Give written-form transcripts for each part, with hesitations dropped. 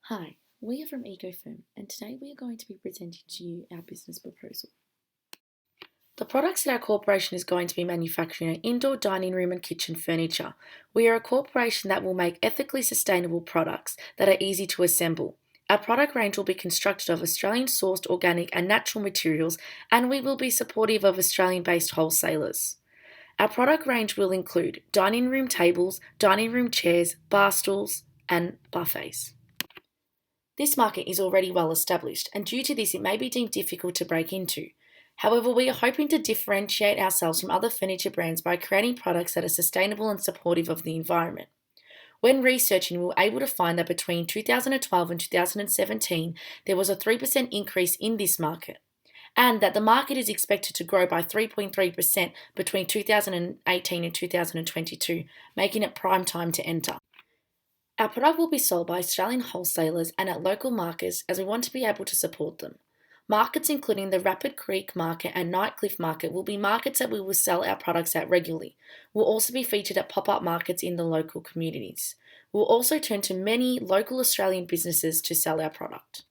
Hi, we are from Eco-Furn, and today we are going to be presenting to you our business proposal. The products that our corporation is going to be manufacturing are indoor dining room and kitchen furniture. We are a corporation that will make ethically sustainable products that are easy to assemble. Our product range will be constructed of Australian sourced organic and natural materials, and we will be supportive of Australian based wholesalers. Our product range will include dining room tables, dining room chairs, bar stools, and buffets. This market is already well established, and due to this, it may be deemed difficult to break into. However, we are hoping to differentiate ourselves from other furniture brands by creating products that are sustainable and supportive of the environment. When researching, we were able to find that between 2012 and 2017, there was a 3% increase in this market, and that the market is expected to grow by 3.3% between 2018 and 2022, making it prime time to enter. Our product will be sold by Australian wholesalers and at local markets as we want to be able to support them. Markets including the Rapid Creek Market and Nightcliff Market will be markets that we will sell our products at regularly. We'll also be featured at pop-up markets in the local communities. We'll also turn to many local Australian businesses to sell our product.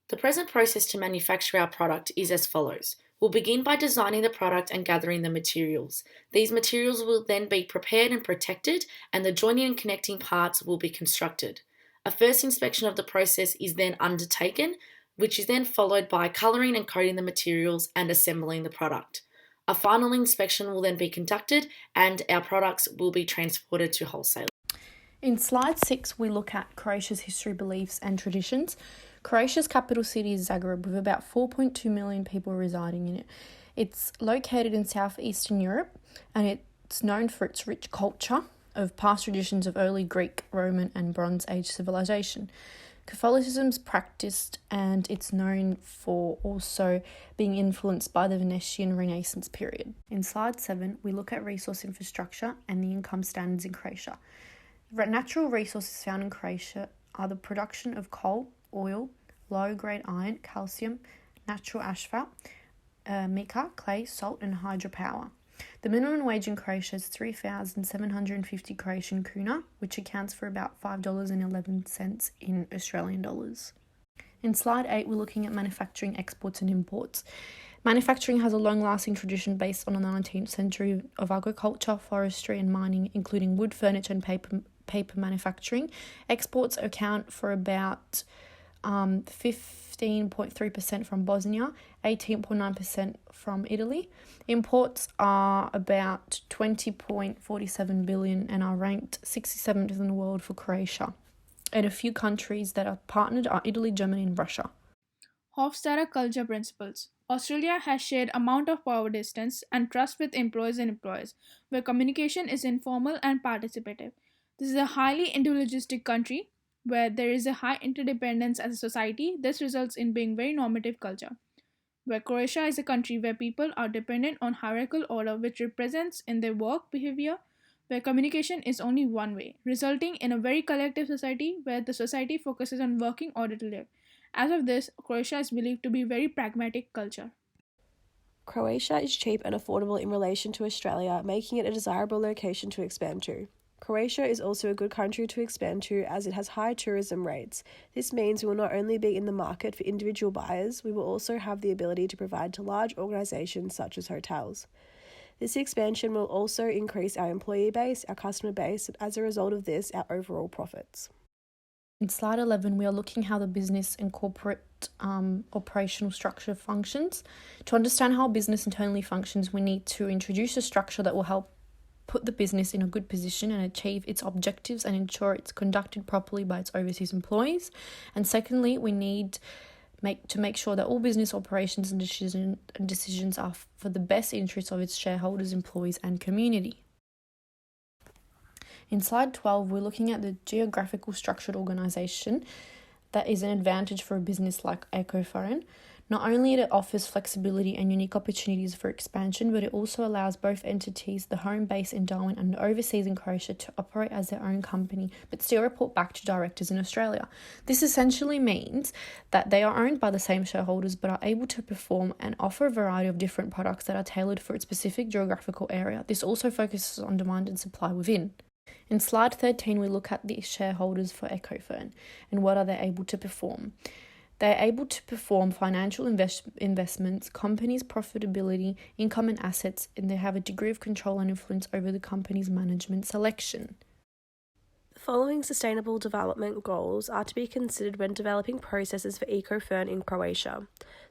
The present process to manufacture our product is as follows. We'll begin by designing the product and gathering the materials. These materials will then be prepared and protected, and the joining and connecting parts will be constructed. A first inspection of the process is then undertaken, which is then followed by colouring and coating the materials and assembling the product. A final inspection will then be conducted, and our products will be transported to wholesalers. In slide 6, we look at Croatia's history, beliefs and traditions. Croatia's capital city is Zagreb, with about 4.2 million people residing in it. It's located in southeastern Europe, and it's known for its rich culture of past traditions of early Greek, Roman and Bronze Age civilization. Catholicism's practiced, and it's known for also being influenced by the Venetian Renaissance period. In slide 7, we look at resource infrastructure and the income standards in Croatia. Natural resources found in Croatia are the production of coal, oil, low-grade iron, calcium, natural asphalt, mica, clay, salt and hydropower. The minimum wage in Croatia is 3,750 Croatian kuna, which accounts for about $5.11 in Australian dollars. In slide 8, we're looking at manufacturing, exports and imports. Manufacturing has a long-lasting tradition based on the 19th century of agriculture, forestry and mining, including wood, furniture and paper manufacturing. Exports account for about 15.3% from Bosnia, 18.9% from Italy. Imports are about 20.47 billion and are ranked 67th in the world for Croatia. And a few countries that are partnered are Italy, Germany and Russia. Hofstadter culture principles. Australia has shared amount of power distance and trust with employers and employers, where communication is informal and participative. This is a highly individualistic country where there is a high interdependence as a society. This results in being very normative culture. Where Croatia is a country where people are dependent on hierarchical order, which represents in their work behavior, where communication is only one way, resulting in a very collective society where the society focuses on working order to live. As of this, Croatia is believed to be a very pragmatic culture. Croatia is cheap and affordable in relation to Australia, making it a desirable location to expand to. Croatia is also a good country to expand to as it has high tourism rates. This means we will not only be in the market for individual buyers, we will also have the ability to provide to large organisations such as hotels. This expansion will also increase our employee base, our customer base, and as a result of this, our overall profits. In slide 11, we are looking how the business and corporate operational structure functions. To understand how business internally functions, we need to introduce a structure that will help put the business in a good position and achieve its objectives and ensure it's conducted properly by its overseas employees. And secondly, we need to make sure that all business operations and decisions are for the best interest of its shareholders, employees and community. In slide 12, we're looking at the geographical structured organisation that is an advantage for a business like Eco-Furn. Not only it offers flexibility and unique opportunities for expansion, but it also allows both entities, the home base in Darwin and the overseas in Croatia, to operate as their own company, but still report back to directors in Australia. This essentially means that they are owned by the same shareholders, but are able to perform and offer a variety of different products that are tailored for its specific geographical area. This also focuses on demand and supply within. In slide 13, we look at the shareholders for Eco-Furn and what are they able to perform. They are able to perform financial investments, company's profitability, income and assets, and they have a degree of control and influence over the company's management selection. The following sustainable development goals are to be considered when developing processes for Eco-Furn in Croatia.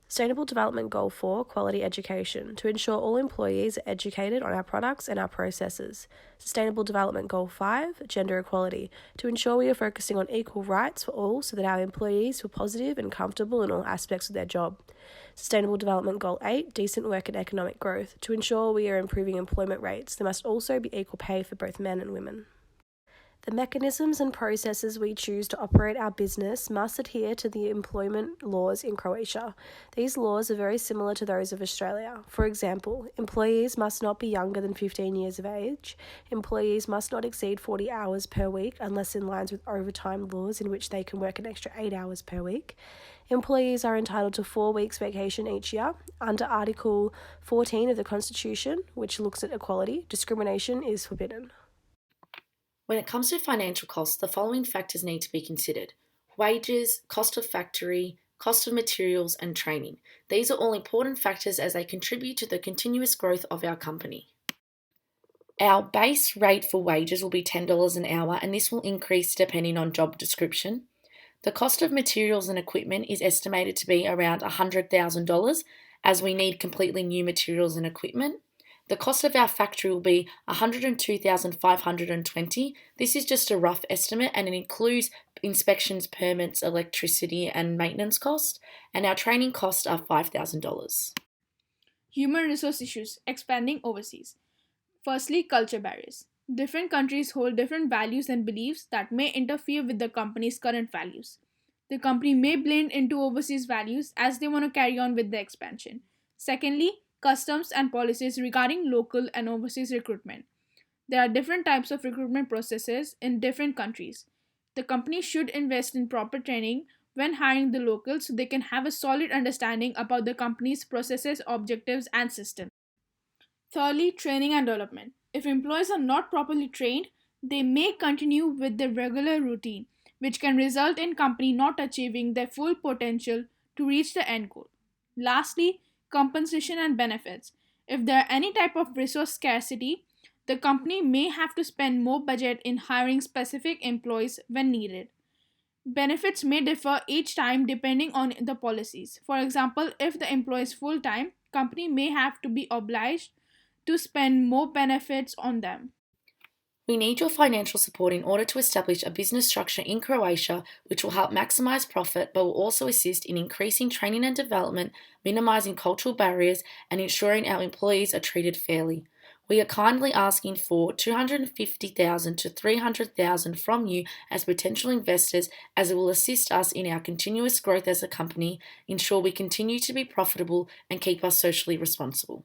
Sustainable Development Goal 4, Quality Education, to ensure all employees are educated on our products and our processes. Sustainable Development Goal 5, Gender Equality, to ensure we are focusing on equal rights for all so that our employees feel positive and comfortable in all aspects of their job. Sustainable Development Goal 8, Decent Work and Economic Growth, to ensure we are improving employment rates. There must also be equal pay for both men and women. The mechanisms and processes we choose to operate our business must adhere to the employment laws in Croatia. These laws are very similar to those of Australia. For example, employees must not be younger than 15 years of age. Employees must not exceed 40 hours per week unless in lines with overtime laws in which they can work an extra 8 hours per week. Employees are entitled to 4 weeks vacation each year. Under Article 14 of the Constitution, which looks at equality, discrimination is forbidden. When it comes to financial costs, the following factors need to be considered: wages, cost of factory, cost of materials, and training. These are all important factors as they contribute to the continuous growth of our company. Our base rate for wages will be $10 an hour, and this will increase depending on job description. The cost of materials and equipment is estimated to be around $100,000 as we need completely new materials and equipment. The cost of our factory will be $102,520. This is just a rough estimate and it includes inspections, permits, electricity and maintenance costs, and our training costs are $5,000. Human resource issues expanding overseas. Firstly, culture barriers. Different countries hold different values and beliefs that may interfere with the company's current values. The company may blend into overseas values as they want to carry on with the expansion. Secondly, customs and policies regarding local and overseas recruitment. There are different types of recruitment processes in different countries. The company should invest in proper training when hiring the locals so they can have a solid understanding about the company's processes, objectives, and systems. Thirdly, training and development. If employees are not properly trained, they may continue with their regular routine, which can result in company not achieving their full potential to reach the end goal. Lastly, compensation and benefits. If there are any type of resource scarcity, the company may have to spend more budget in hiring specific employees when needed. Benefits may differ each time depending on the policies. For example, if the employee is full time, company may have to be obliged to spend more benefits on them. We need your financial support in order to establish a business structure in Croatia which will help maximize profit but will also assist in increasing training and development, minimizing cultural barriers, and ensuring our employees are treated fairly. We are kindly asking for $250,000 to $300,000 from you as potential investors, as it will assist us in our continuous growth as a company, ensure we continue to be profitable, and keep us socially responsible.